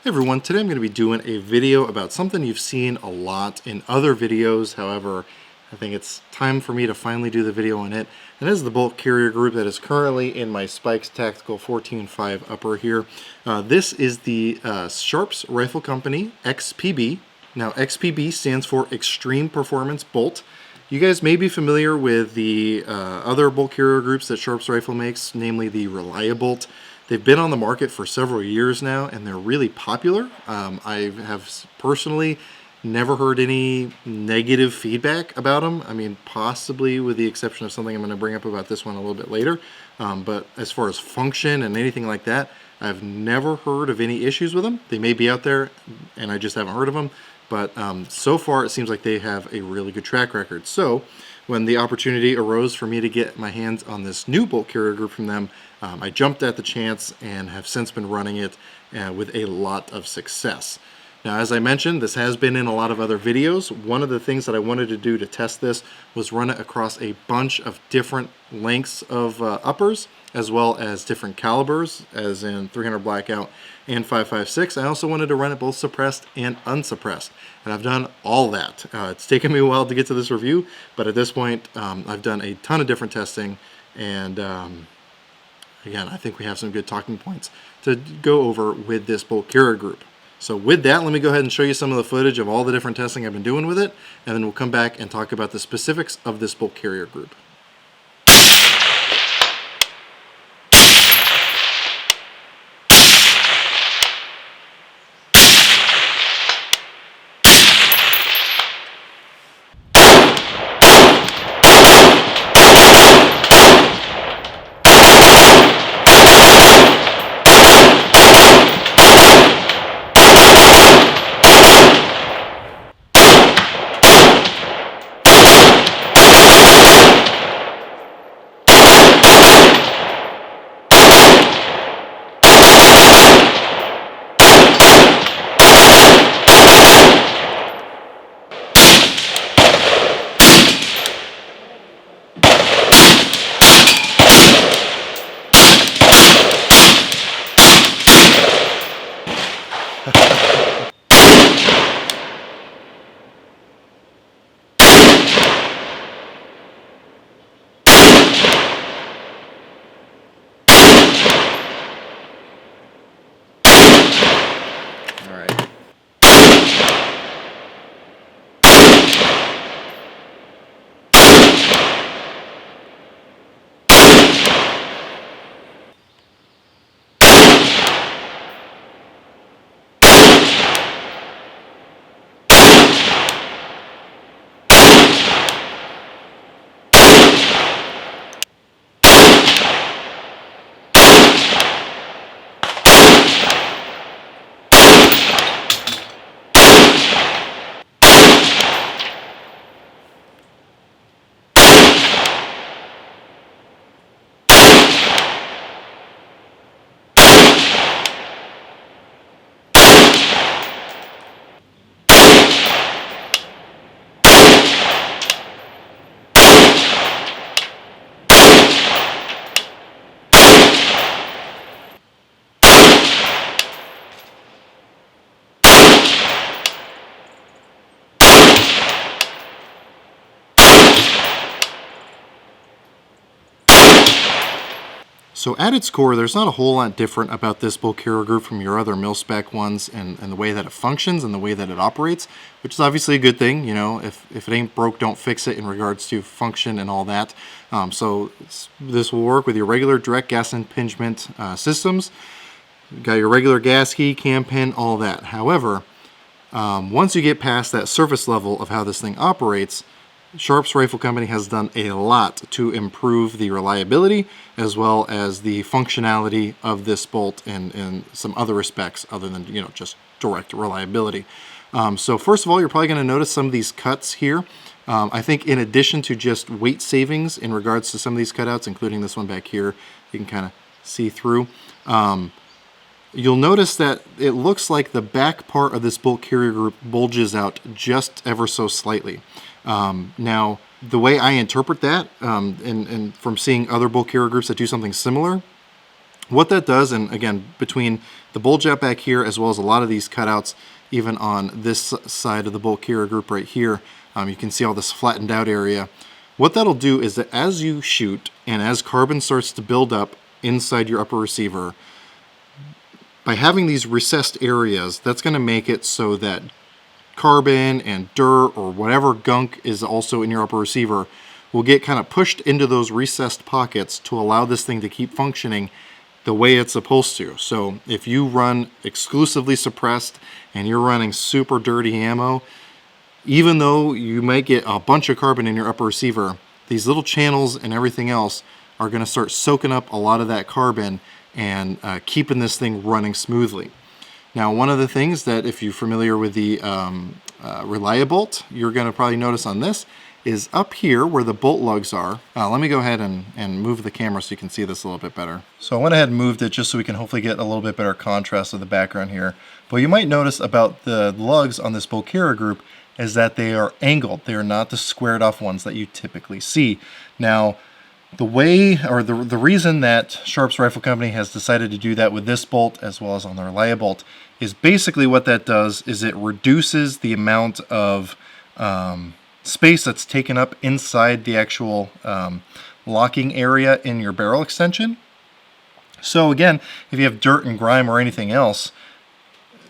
Hey everyone, today I'm going to be doing a video about something you've seen a lot in other videos. However, I think it's time for me to finally do the video on it. And this is the bolt carrier group that is currently in my Spikes Tactical 14.5 upper here. This is the Sharps Rifle Company XPB. Now XPB stands for Extreme Performance Bolt. You guys may be familiar with the other bolt carrier groups that Sharps Rifle makes, namely the Reliabolt. They've been on the market for several years now, and they're really popular. I have personally never heard any negative feedback about them. I mean, possibly with the exception of something I'm going to bring up about this one a little bit later. But as far as function and anything like that, I've never heard of any issues with them. They may be out there, and I just haven't heard of them. But so far, it seems like they have a really good track record. So when the opportunity arose for me to get my hands on this new bolt carrier group from them, I jumped at the chance and have since been running it with a lot of success. Now, as I mentioned, this has been in a lot of other videos. One of the things that I wanted to do to test this was run it across a bunch of different lengths of uppers, as well as different calibers, as in 300 blackout and 5.56. I also wanted to run it both suppressed and unsuppressed, and I've done all that. It's taken me a while to get to this review, but at this point, I've done a ton of different testing, and again, I think we have some good talking points to go over with this bolt carrier group. So with that, let me go ahead and show you some of the footage of all the different testing I've been doing with it, and then we'll come back and talk about the specifics of this bolt carrier group. So at its core, there's not a whole lot different about this bolt carrier group from your other mil-spec ones, and the way that it functions and the way that it operates, which is obviously a good thing. You know, if it ain't broke, don't fix it in regards to function and all that. So this will work with your regular direct gas impingement systems. You've got your regular gas key, cam pin, all that. However, once you get past that surface level of how this thing operates, Sharps Rifle Company has done a lot to improve the reliability as well as the functionality of this bolt in some other respects other than, you know, just direct reliability. So first of all, you're probably going to notice some of these cuts here. I think in addition to just weight savings in regards to some of these cutouts, including this one back here, you can kind of see through. You'll notice that it looks like the back part of this bolt carrier group bulges out just ever so slightly. Now, the way I interpret that, and from seeing other bolt carrier groups that do something similar, What that does, and again, between the bolt jet back here as well as a lot of these cutouts, even on this side of the bolt carrier group right here, you can see all this flattened out area. What that'll do is that as you shoot and as carbon starts to build up inside your upper receiver, by having these recessed areas, that's going to make it so that carbon and dirt or whatever gunk is also in your upper receiver will get kind of pushed into those recessed pockets to allow this thing to keep functioning the way it's supposed to. So if you run exclusively suppressed and you're running super dirty ammo, even though you might get a bunch of carbon in your upper receiver, these little channels and everything else are going to start soaking up a lot of that carbon and keeping this thing running smoothly. Now, one of the things that, if you're familiar with the Reliabolt, you're going to probably notice on this is up here where the bolt lugs are. Let me go ahead and move the camera so you can see this a little bit better. So I went ahead and moved it just so we can hopefully get a little bit better contrast of the background here. But you might notice about the lugs on this bolt carrier group is that they are angled. They are not the squared off ones that you typically see. Now, the way, or the reason that Sharps Rifle Company has decided to do that with this bolt as well as on the Reliabolt is basically what that does is it reduces the amount of space that's taken up inside the actual locking area in your barrel extension. So again, if you have dirt and grime or anything else,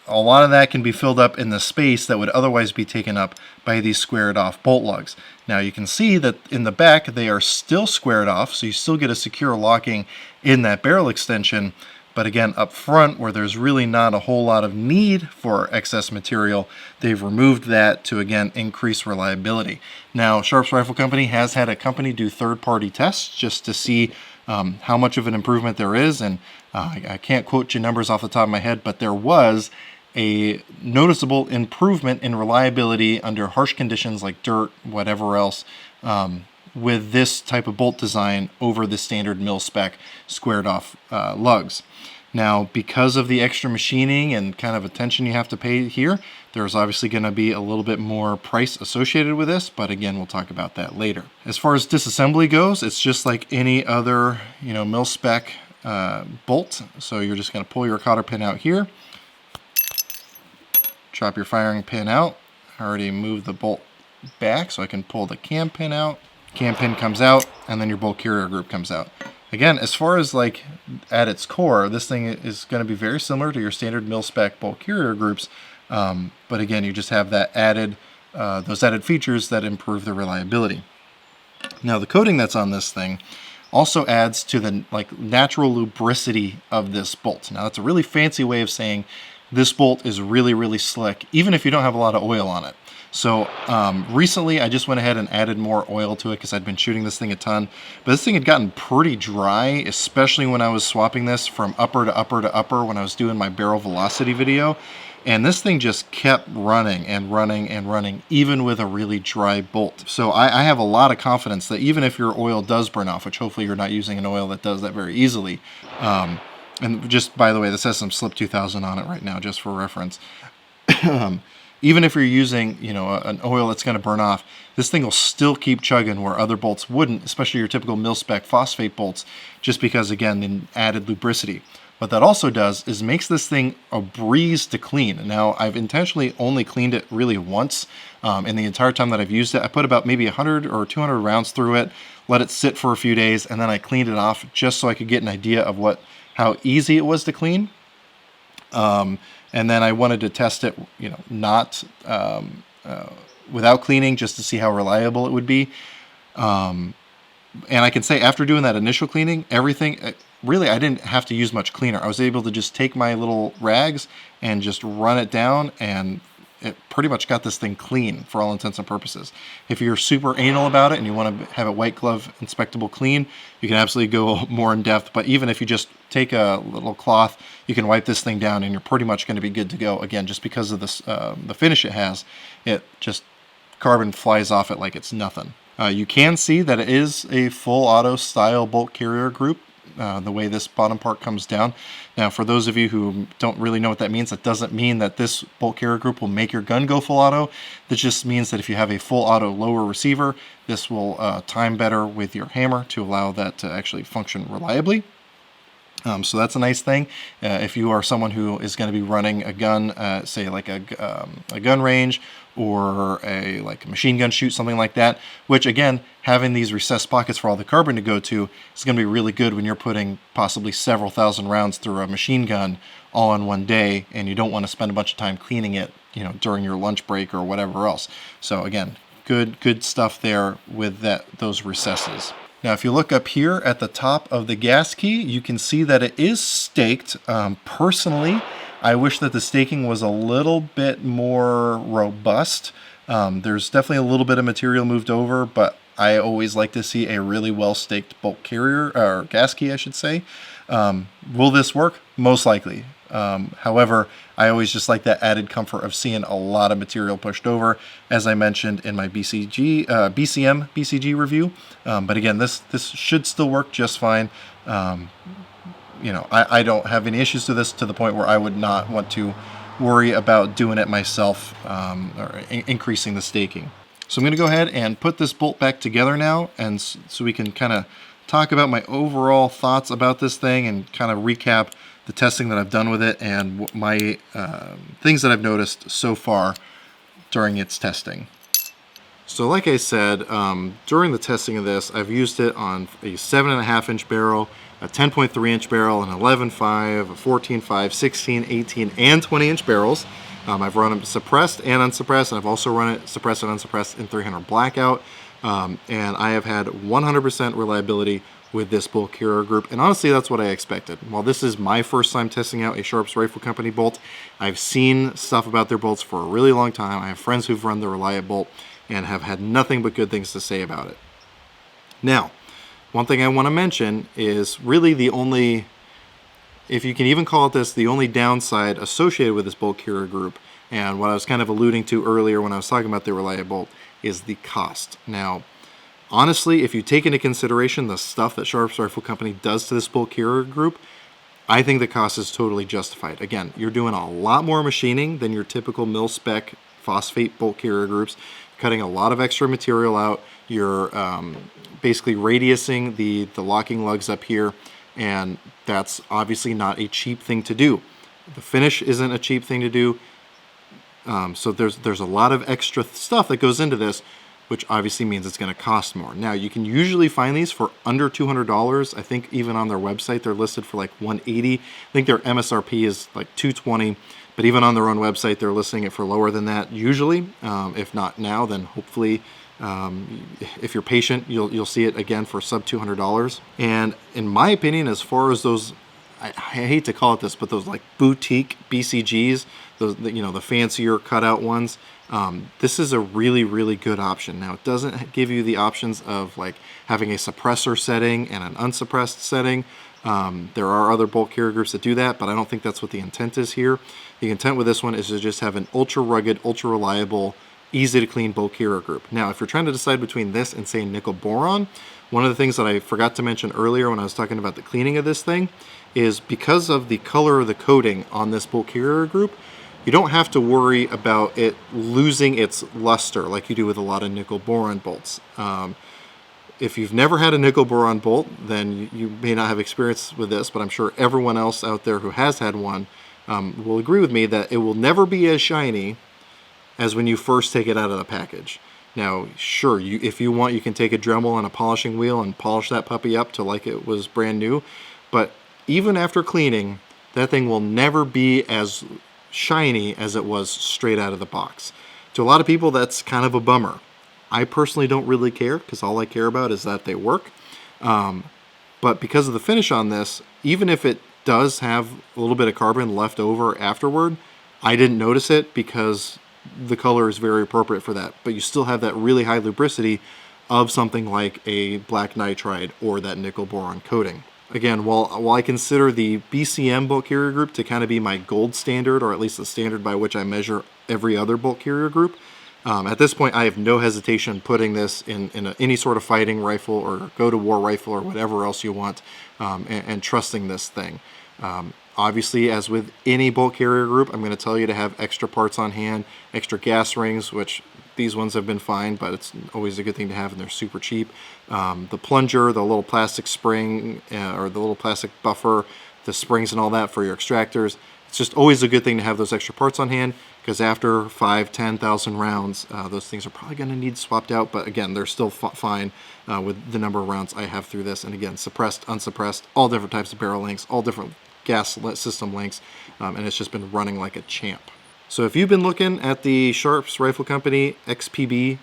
a lot of that can be filled up in the space that would otherwise be taken up by these squared off bolt lugs. Now you can see that in the back they are still squared off, so you still get a secure locking in that barrel extension. But again, up front, where there's really not a whole lot of need for excess material, they've removed that to, again, increase reliability. Now, Sharps Rifle Company has had a company do third-party tests just to see how much of an improvement there is. And I can't quote you numbers off the top of my head, but there was a noticeable improvement in reliability under harsh conditions like dirt, whatever else, with this type of bolt design over the standard mil-spec squared-off lugs. Now, because of the extra machining and kind of attention you have to pay here, there's obviously going to be a little bit more price associated with this, but again, we'll talk about that later. As far as disassembly goes, it's just like any other, mil-spec bolt. So you're just going to pull your cotter pin out here, drop your firing pin out. I already moved the bolt back so I can pull the cam pin out. Cam pin comes out, and then your bolt carrier group comes out. Again, as far as like at its core, this thing is going to be very similar to your standard mil-spec bolt carrier groups, but again, you just have that added, those added features that improve the reliability. Now, the coating that's on this thing also adds to the natural lubricity of this bolt. Now, that's a really fancy way of saying this bolt is really, really slick, even if you don't have a lot of oil on it. So recently I just went ahead and added more oil to it because I'd been shooting this thing a ton. But this thing had gotten pretty dry, especially when I was swapping this from upper to upper to upper when I was doing my barrel velocity video. And this thing just kept running and running and running, even with a really dry bolt. So I have a lot of confidence that even if your oil does burn off, which hopefully you're not using an oil that does that very easily, and just, by the way, this has some Slip 2000 on it right now, just for reference. Even if you're using, an oil that's going to burn off, this thing will still keep chugging where other bolts wouldn't, especially your typical mil-spec phosphate bolts, just because, again, the added lubricity. What that also does is makes this thing a breeze to clean. Now, I've intentionally only cleaned it really once in the entire time that I've used it. I put about maybe 100 or 200 rounds through it, let it sit for a few days, and then I cleaned it off just so I could get an idea of how easy it was to clean. And then I wanted to test it, not without cleaning, just to see how reliable it would be. And I can say after doing that initial cleaning, everything, really, I didn't have to use much cleaner. I was able to just take my little rags and just run it down, and it pretty much got this thing clean for all intents and purposes. If you're super anal about it and you want to have a white glove inspectable clean, you can absolutely go more in depth. But even if you just take a little cloth, you can wipe this thing down and you're pretty much going to be good to go. Again, just because of this, the finish it has, it just carbon flies off it like it's nothing. You can see that it is a full auto style bolt carrier group. The way this bottom part comes down. Now, for those of you who don't really know what that means, that doesn't mean that this bolt carrier group will make your gun go full auto. That just means that if you have a full auto lower receiver, this will time better with your hammer to allow that to actually function reliably. So that's a nice thing. If you are someone who is going to be running a gun, say like a gun range or a machine gun shoot, something like that, which again, having these recessed pockets for all the carbon to go to is going to be really good when you're putting possibly several thousand rounds through a machine gun all in one day, and you don't want to spend a bunch of time cleaning it, during your lunch break or whatever else. So again, good stuff there with those recesses. Now, if you look up here at the top of the gas key, you can see that it is staked. Personally, I wish that the staking was a little bit more robust. There's definitely a little bit of material moved over, but I always like to see a really well staked bolt carrier, or gas key, I should say. Will this work? Most likely. However, I always just like that added comfort of seeing a lot of material pushed over, as I mentioned in my BCM BCG review. But again, this should still work just fine. I don't have any issues to this, to the point where I would not want to worry about doing it myself, or increasing the staking. So I'm going to go ahead and put this bolt back together now, and so we can kind of talk about my overall thoughts about this thing and kind of recap the testing that I've done with it and my things that I've noticed so far during its testing. So like I said, during the testing of this, I've used it on a 7.5-inch barrel, a 10.3-inch barrel, an 11.5, a 14.5, 16, 18, and 20-inch barrels. I've run them suppressed and unsuppressed, and I've also run it suppressed and unsuppressed in 300 blackout. And I have had 100% reliability with this bolt carrier group, and honestly that's what I expected. While this is my first time testing out a Sharps Rifle Company bolt, I've seen stuff about their bolts for a really long time. I have friends who've run the Reliant bolt and have had nothing but good things to say about it. Now, one thing I want to mention is really the only, if you can even call it this, the only downside associated with this bolt carrier group, and what I was kind of alluding to earlier when I was talking about the Reliant bolt, is the cost. Now, honestly, if you take into consideration the stuff that Sharps Rifle Company does to this bolt carrier group, I think the cost is totally justified. Again, you're doing a lot more machining than your typical mil-spec phosphate bolt carrier groups, cutting a lot of extra material out. You're basically radiusing the locking lugs up here, and that's obviously not a cheap thing to do. The finish isn't a cheap thing to do. So there's a lot of extra stuff that goes into this, which obviously means it's going to cost more. Now, you can usually find these for under $200. I think even on their website, they're listed for like $180. I think their MSRP is like $220, but even on their own website, they're listing it for lower than that usually. If not now, then hopefully, if you're patient, you'll see it again for sub $200. And in my opinion, as far as those, I hate to call it this, but those like boutique BCGs, those, the fancier cutout ones, this is a really, really good option. Now, it doesn't give you the options of like having a suppressor setting and an unsuppressed setting. There are other bolt carrier groups that do that, but I don't think that's what the intent is here. The intent with this one is to just have an ultra rugged, ultra reliable, easy to clean bolt carrier group. Now, if you're trying to decide between this and say nickel boron, one of the things that I forgot to mention earlier when I was talking about the cleaning of this thing is because of the color of the coating on this bolt carrier group, you don't have to worry about it losing its luster like you do with a lot of nickel boron bolts. If you've never had a nickel boron bolt, then you may not have experience with this, but I'm sure everyone else out there who has had one will agree with me that it will never be as shiny as when you first take it out of the package. Now, sure, if you want, you can take a Dremel and a polishing wheel and polish that puppy up to like it was brand new, but even after cleaning, that thing will never be as shiny as it was straight out of the box. To a lot of people, that's kind of a bummer. I personally don't really care, because all I care about is that they work. But because of the finish on this, even if it does have a little bit of carbon left over afterward, I didn't notice it because the color is very appropriate for that. But you still have that really high lubricity of something like a black nitride or that nickel boron coating. Again, while I consider the BCM bolt carrier group to kind of be my gold standard, or at least the standard by which I measure every other bolt carrier group, at this point I have no hesitation putting this in any sort of fighting rifle or go-to-war rifle or whatever else you want, and trusting this thing. Obviously, as with any bolt carrier group, I'm going to tell you to have extra parts on hand, extra gas rings, which these ones have been fine, but it's always a good thing to have, and they're super cheap. The plunger, the little plastic spring, or the little plastic buffer, the springs and all that for your extractors. It's just always a good thing to have those extra parts on hand, because after 5,000, 10,000 rounds, those things are probably going to need swapped out. But again, they're still fine with the number of rounds I have through this. And again, suppressed, unsuppressed, all different types of barrel lengths, all different gas system lengths, and it's just been running like a champ. So if you've been looking at the Sharps Rifle Company XPB,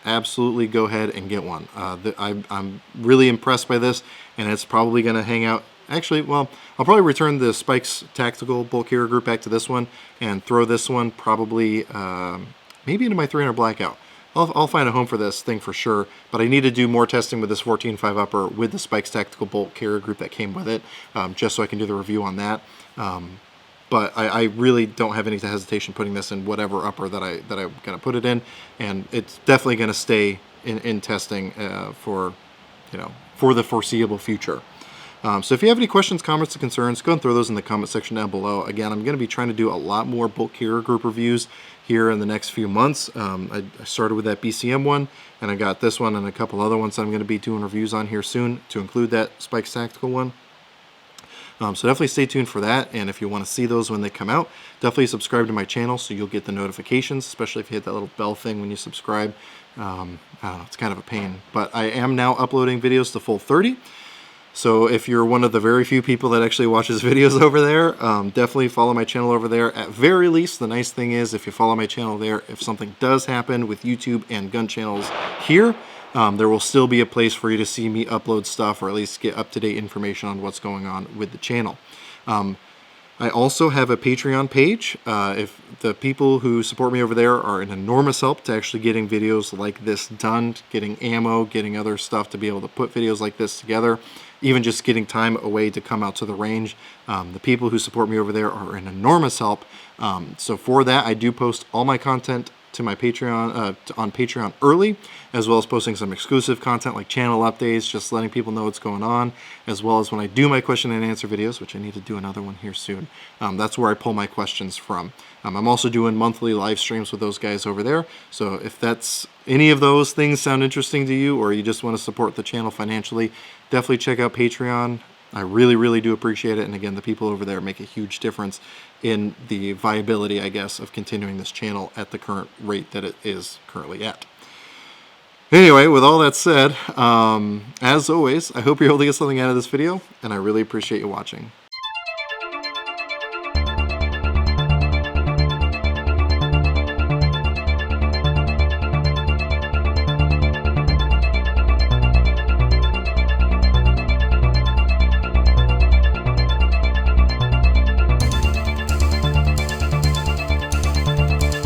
absolutely go ahead and get one. I'm really impressed by this, and it's probably going to hang out. Actually, well, I'll probably return the Spikes Tactical Bolt Carrier Group back to this one and throw this one probably maybe into my 300 Blackout. I'll find a home for this thing for sure, but I need to do more testing with this 14.5 upper with the Spikes Tactical Bolt Carrier Group that came with it, just so I can do the review on that. But I really don't have any hesitation putting this in whatever upper that I'm going to put it in, and it's definitely going to stay in testing for the foreseeable future. So if you have any questions, comments, or concerns, go and throw those in the comment section down below. Again, I'm going to be trying to do a lot more Bolt Carrier Group reviews here in the next few months. I started with that BCM one, and I got this one and a couple other ones that I'm going to be doing reviews on here soon to include that Spikes Tactical one. So definitely stay tuned for that, and if you want to see those when they come out, definitely subscribe to my channel so you'll get the notifications, especially if you hit that little bell thing when you subscribe. I don't know, it's kind of a pain, but I am now uploading videos to full 30. So if you're one of the very few people that actually watches videos over there, definitely follow my channel over there. At very least, the nice thing is if you follow my channel there, if something does happen with YouTube and gun channels here, there will still be a place for you to see me upload stuff, or at least get up-to-date information on what's going on with the channel. I also have a Patreon page. If the people who support me over there are an enormous help to actually getting videos like this done, getting ammo, getting other stuff to be able to put videos like this together, even just getting time away to come out to the range. The people who support me over there are an enormous help. So for that, I do post all my content to my Patreon on Patreon early, as well as posting some exclusive content like channel updates, just letting people know what's going on, as well as when I do my question and answer videos, which I need to do another one here soon. That's where I pull my questions from. I'm also doing monthly live streams with those guys over there, so if that's any of those things sound interesting to you, or you just want to support the channel financially, definitely check out Patreon. I really, really do appreciate it, and again, the people over there make a huge difference in the viability, I guess, of continuing this channel at the current rate that it is currently at. Anyway, with all that said, as always, I hope you're able to get something out of this video, and I really appreciate you watching.